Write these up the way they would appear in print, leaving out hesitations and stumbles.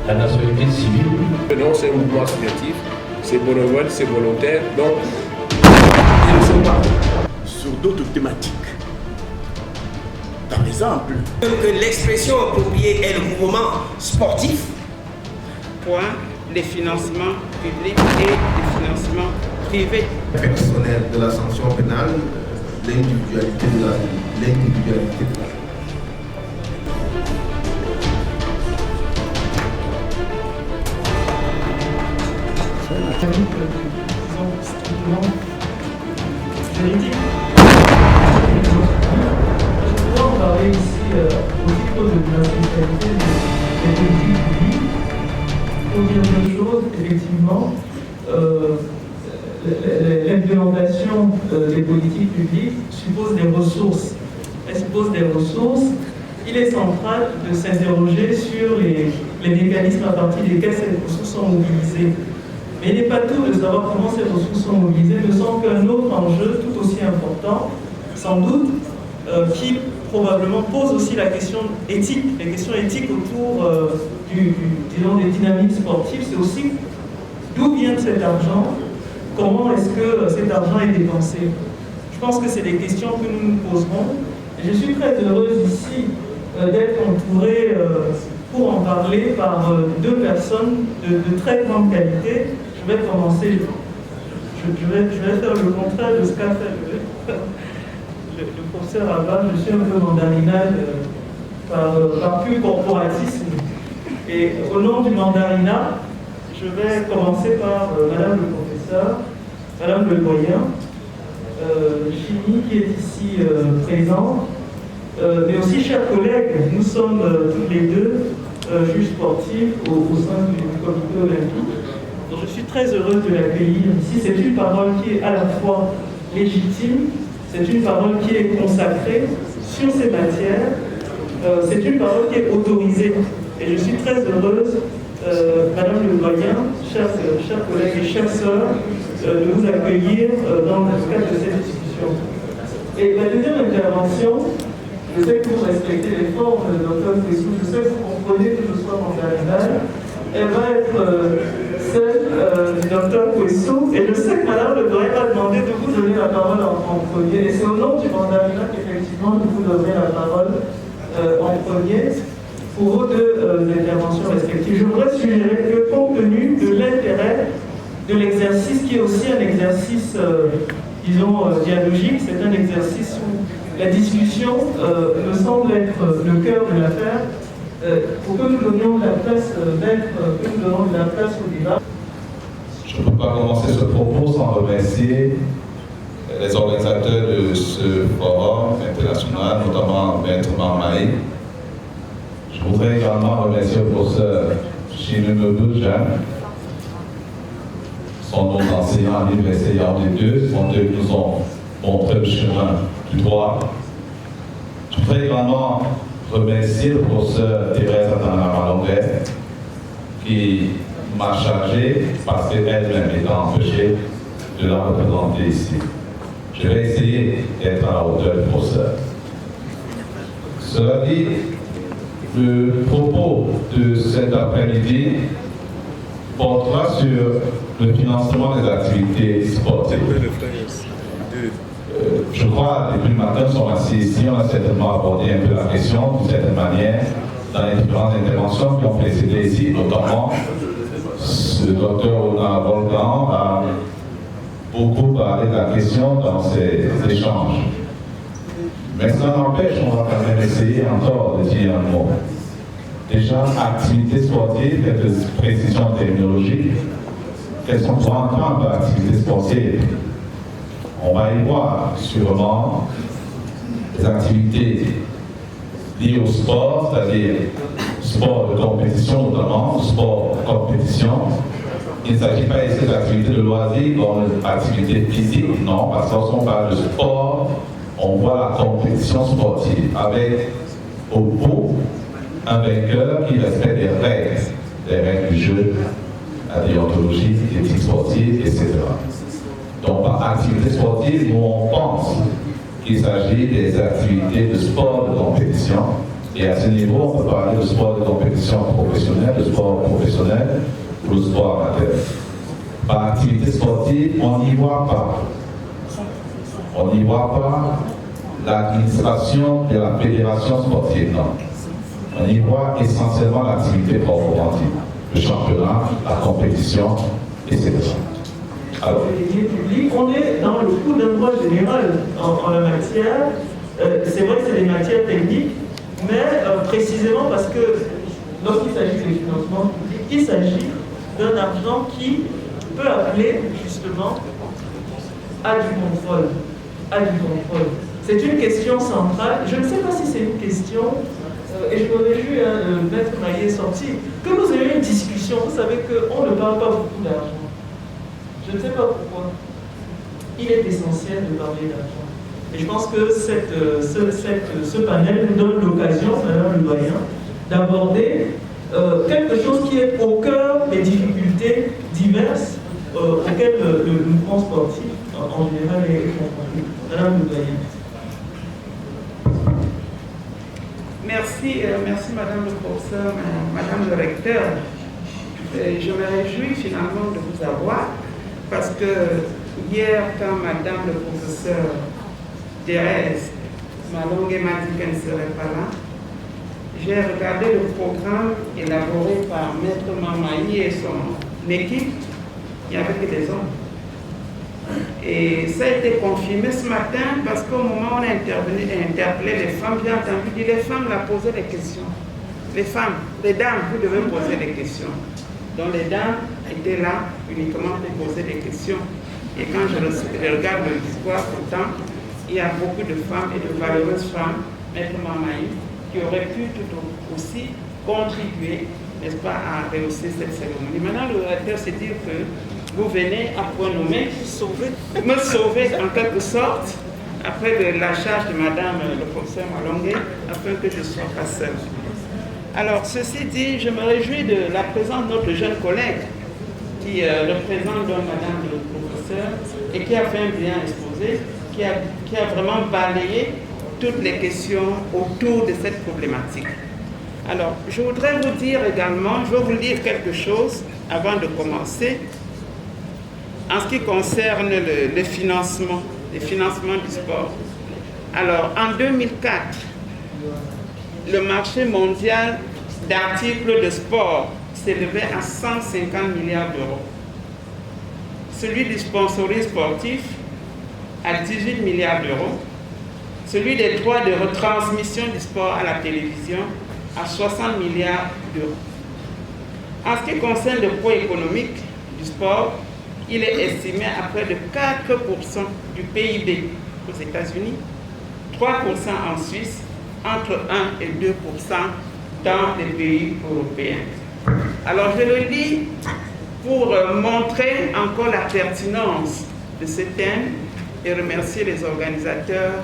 la nationalité civile. Non, c'est un mouvement associatif, c'est bénévole, c'est volontaire, donc ils ne sont pas sur d'autres thématiques. Par exemple, que l'expression appropriée est le mouvement sportif. Point, les financements publics et les financements privés. Personnel de la sanction pénale, l'individualité de la vie. Juridique. Je voudrais en parler ici au titre de la spécialité des politiques publiques. Il faut dire deux choses, effectivement. L'implémentation des politiques publiques suppose des ressources. Elle suppose des ressources. Il est central de s'interroger sur les mécanismes à partir desquels ces ressources sont mobilisées. Mais il n'est pas tout de savoir comment ces ressources sont mobilisées. Il me semble qu'un autre enjeu tout aussi important, sans doute, qui probablement pose aussi la question éthique, les questions éthiques autour disons, des dynamiques sportives, c'est aussi d'où vient cet argent, comment est-ce que cet argent est dépensé. Je pense que c'est des questions que nous nous poserons. Et je suis très heureuse ici d'être entourée pour en parler par deux personnes de très grande qualité. Je vais commencer, je vais faire le contraire de ce qu'a fait le professeur Abba. Je suis un peu mandarinade par pur corporatisme. Et au nom du mandarinat, je vais commencer par Madame le professeur, Madame le doyen, Chimie qui est ici présente, mais aussi chers collègues, nous sommes tous les deux juges sportifs au sein du comité olympique. Donc je suis très heureuse de l'accueillir ici. C'est une parole qui est à la fois légitime, c'est une parole qui est consacrée sur ces matières, c'est une parole qui est autorisée. Et je suis très heureuse, Madame le doyen, chers collègues et chères sœurs, de vous accueillir dans le cadre de cette discussion. Et la deuxième intervention, je sais que vous respectez les formes de Dr. Fessou, je sais que vous comprenez que je sois mandarinale, elle va être celle du Dr. Fessou, et je sais que Madame le doyen m'a demandé de vous donner la parole en premier, et c'est au nom du mandarinat qu'effectivement je vous donnerai la parole en premier pour vos deux interventions respectives. Je voudrais suggérer que compte tenu de l'intérêt de l'exercice, qui est aussi un exercice, disons, dialogique, c'est un exercice où la discussion me semble être le cœur de l'affaire, pour que nous donnions de la place, que nous donnons de la place au débat. Je ne peux pas commencer ce propos sans remercier les organisateurs de ce forum international, notamment Maître Marmaï. Je voudrais également remercier le professeur Chinemebu Jeanne, sont nos enseignants à l'université Yaoundé 2, sont eux qui nous ont montré le chemin du droit. Je voudrais également remercier le professeur Thérèse Atanamalongé qui m'a chargé, parce qu'elle-même était empêchée, de la représenter ici. Je vais essayer d'être à la hauteur du professeur. Cela dit, le propos de cet après-midi portera sur le financement des activités sportives. Je crois, depuis le matin, nous sommes assis ici, on a certainement abordé un peu la question, d'une certaine manière, dans les différentes interventions qui ont précédé ici, notamment le docteur Ona Volgan a beaucoup parlé de la question dans ses échanges. Mais ça n'empêche, on va quand même essayer encore de dire un mot. Déjà, activité sportive, quelques précisions terminologiques. Qu'est-ce qu'on pourra entendre par activité sportive? On va y voir sûrement des activités liées au sport, c'est-à-dire sport de compétition notamment, sport de compétition. Il ne s'agit pas ici d'activités de loisirs comme activité physique, non, parce que lorsqu'on parle de sport, on voit la compétition sportive avec au bout un vainqueur qui respecte les règles du jeu, la déontologie, l'éthique sportive, etc. Donc par activité sportive, nous on pense qu'il s'agit des activités de sport de compétition Et à ce niveau, on peut parler de sport de compétition professionnelle, de sport professionnel ou de sport amateur. Par activité sportive, on n'y voit pas. On n'y voit pas l'administration de la fédération sportive, non. On y voit essentiellement l'activité proprement dite, le championnat, la compétition, etc. Alors, on est dans le coup d'un droit général en la matière. C'est vrai que c'est des matières techniques, mais précisément parce que lorsqu'il s'agit de financement public, il s'agit d'un argent qui peut appeler justement à du contrôle. C'est une question centrale. Je ne sais pas si c'est une question, et je me réjouis, le maître Maillet est sorti, que nous ayons une discussion. Vous savez qu'on ne parle pas beaucoup d'argent. Je ne sais pas pourquoi. Il est essentiel de parler d'argent. Et je pense que ce panel nous donne l'occasion, Madame le doyen, d'aborder quelque chose qui est au cœur des difficultés diverses auxquelles le mouvement sportif en général est confronté. Madame le doyen. Merci Madame le professeur, Madame le recteur. Je me réjouis finalement de vous avoir parce que hier, quand Madame le professeur Thérèse Malongue m'a dit qu'elle ne serait pas là, j'ai regardé le programme élaboré par Maître Mamaï et son équipe. Il n'y avait que des hommes. Et ça a été confirmé ce matin parce qu'au moment où on a interpellé les femmes, j'ai entendu dire les femmes la posaient des questions. Les femmes, les dames, vous devez poser des questions. Donc les dames étaient là uniquement pour poser des questions. Et quand je regarde le discours, pourtant, il y a beaucoup de femmes et de valeureuses femmes, Maître Mamaï, qui auraient pu tout aussi contribuer, n'est-ce pas, à rehausser cette cérémonie. Maintenant, le recteur, c'est dire que vous venez à point nommé me sauver en quelque sorte, après la charge de Madame le professeur Malongue, afin que je ne sois pas seule. Alors, ceci dit, je me réjouis de la présence de notre jeune collègue qui représente donc Madame le professeur et qui a fait un brillant exposé, qui a vraiment balayé toutes les questions autour de cette problématique. Alors, je voudrais vous dire également, je vais vous lire quelque chose avant de commencer, en ce qui concerne le financement du sport. Alors, en 2004, le marché mondial d'articles de sport s'élevait à 150 milliards d'euros. Celui du sponsoring sportif à 18 milliards d'euros. Celui des droits de retransmission du sport à la télévision à 60 milliards d'euros. En ce qui concerne le poids économique du sport, il est estimé à près de 4% du PIB aux États-Unis, 3% en Suisse, entre 1 et 2% dans les pays européens. Alors je le dis pour montrer encore la pertinence de ce thème et remercier les organisateurs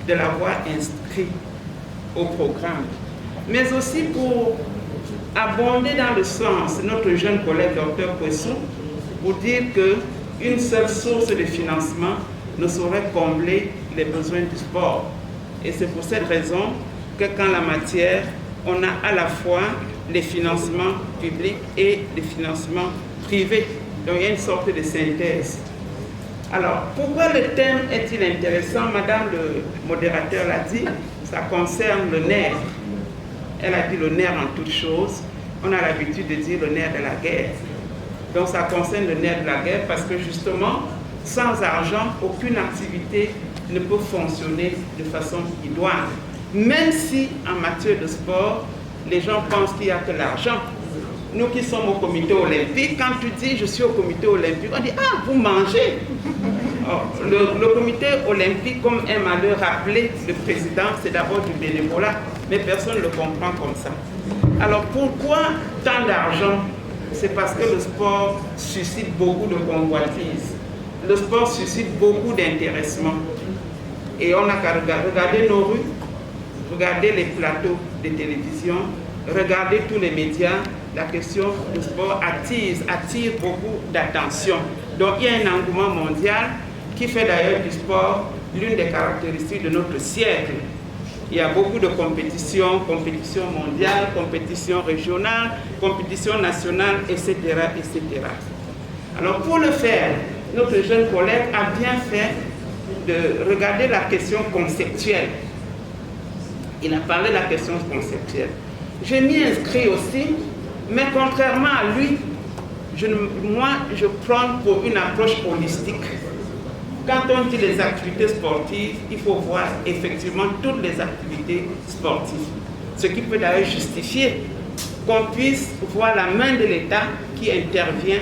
de l'avoir inscrit au programme, mais aussi pour abonder dans le sens de notre jeune collègue Dr Poisson, pour dire qu'une seule source de financement ne saurait combler les besoins du sport. Et c'est pour cette raison que quand la matière, on a à la fois les financements publics et les financements privés. Donc il y a une sorte de synthèse. Alors, pourquoi le thème est-il intéressant? Madame le modérateur l'a dit, ça concerne le nerf. Elle a dit le nerf en toute chose. On a l'habitude de dire le nerf de la guerre. Donc ça concerne le nerf de la guerre parce que justement, sans argent, aucune activité ne peut fonctionner de façon idoine. Même si en matière de sport, les gens pensent qu'il n'y a que l'argent. Nous qui sommes au comité olympique, quand tu dis je suis au comité olympique, on dit ah, vous mangez. Le comité olympique, comme aime à le rappeler le président, c'est d'abord du bénévolat, mais personne ne le comprend comme ça. Alors pourquoi tant d'argent? C'est parce que le sport suscite beaucoup de convoitises. Le sport suscite beaucoup d'intéressement. Et on n'a qu'à regarder nos rues, regarder les plateaux de télévision, regarder tous les médias. La question du sport attire beaucoup d'attention. Donc il y a un engouement mondial qui fait d'ailleurs du sport l'une des caractéristiques de notre siècle. Il y a beaucoup de compétitions, compétitions mondiales, compétitions régionales, compétitions nationales, etc., etc. Alors pour le faire, notre jeune collègue a bien fait de regarder la question conceptuelle. Il a parlé de la question conceptuelle. J'ai m'y inscrit aussi, mais contrairement à lui, moi je prends pour une approche holistique. Quand on dit les activités sportives, il faut voir effectivement toutes les activités sportives. Ce qui peut d'ailleurs justifier qu'on puisse voir la main de l'État qui intervient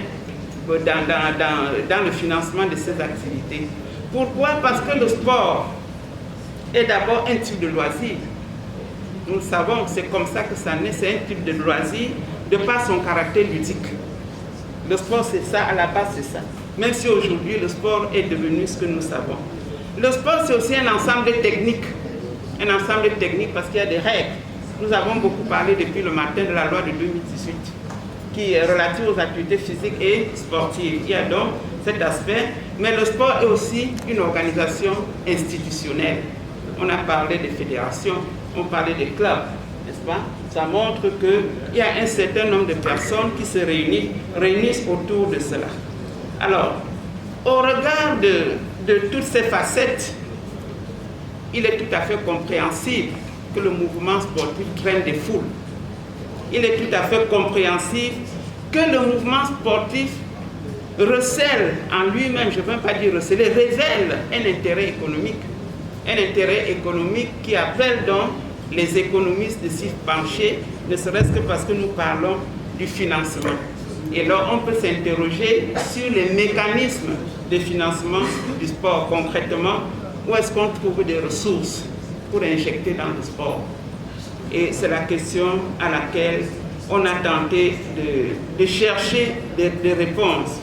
dans le financement de ces activités. Pourquoi? Parce que le sport est d'abord un type de loisir. Nous le savons, c'est comme ça que ça naît, c'est un type de loisir de par son caractère ludique. Le sport c'est ça, à la base c'est ça. Même si aujourd'hui le sport est devenu ce que nous savons. Le sport c'est aussi un ensemble de techniques. Un ensemble de techniques parce qu'il y a des règles. Nous avons beaucoup parlé depuis le matin de la loi de 2018 qui est relative aux activités physiques et sportives. Il y a donc cet aspect, mais le sport est aussi une organisation institutionnelle. On a parlé des fédérations, on parlait des clubs, n'est-ce pas? Ça montre qu'il y a un certain nombre de personnes qui se réunissent autour de cela. Alors, au regard de toutes ces facettes, il est tout à fait compréhensible que le mouvement sportif traîne des foules. Il est tout à fait compréhensible que le mouvement sportif recèle en lui-même, je ne veux pas dire receler, révèle un intérêt économique. Un intérêt économique qui appelle donc les économistes de s'y pencher, ne serait-ce que parce que nous parlons du financement. Et là, on peut s'interroger sur les mécanismes de financement du sport. Concrètement, où est-ce qu'on trouve des ressources pour injecter dans le sport? Et c'est la question à laquelle on a tenté de chercher des réponses.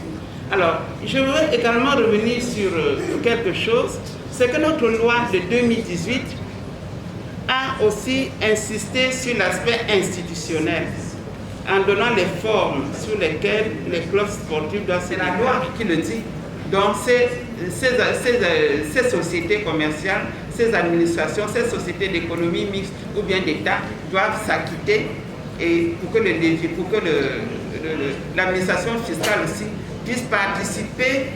Alors, je veux également revenir sur quelque chose. C'est que notre loi de 2018 a aussi insisté sur l'aspect institutionnel en donnant les formes sur lesquelles les clubs sportifs doivent... C'est la loi qui le dit. Donc ces sociétés commerciales, ces administrations, ces sociétés d'économie mixte ou bien d'État doivent s'acquitter et pour que l'administration fiscale aussi puisse participer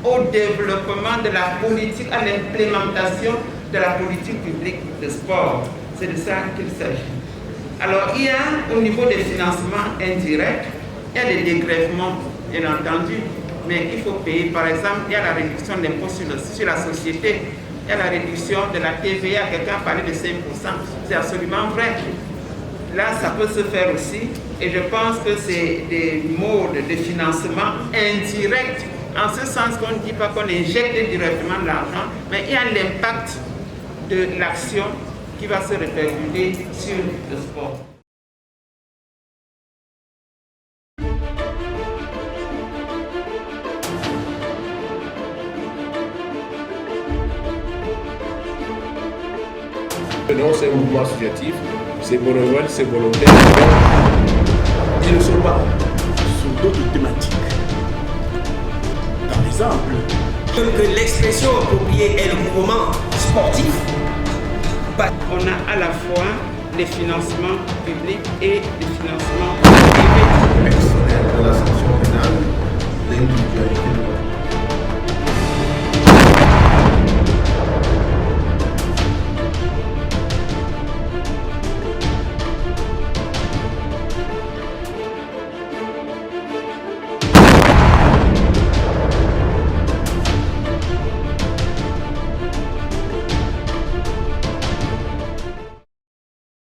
au développement de la politique, à l'implémentation de la politique publique de sport. C'est de ça qu'il s'agit. Alors, il y a au niveau des financements indirects, il y a des dégrèvements, bien entendu, mais il faut payer. Par exemple, il y a la réduction de l'impôt sur la société, il y a la réduction de la TVA, quelqu'un a parlé de 5%, c'est absolument vrai. Là, ça peut se faire aussi, et je pense que c'est des modes de financement indirects, en ce sens qu'on ne dit pas qu'on injecte directement de l'argent, mais il y a l'impact de l'action qui va se répercuter sur le sport. Non, c'est un mouvement associatif, c'est bénévole, c'est volontaire. Ils ne sont pas sur d'autres thématiques. Par exemple, Que l'expression appropriée est le mouvement sportif. On a à la fois les financements publics et les financements privés. Personnel de la sanction pénale, l'individualité de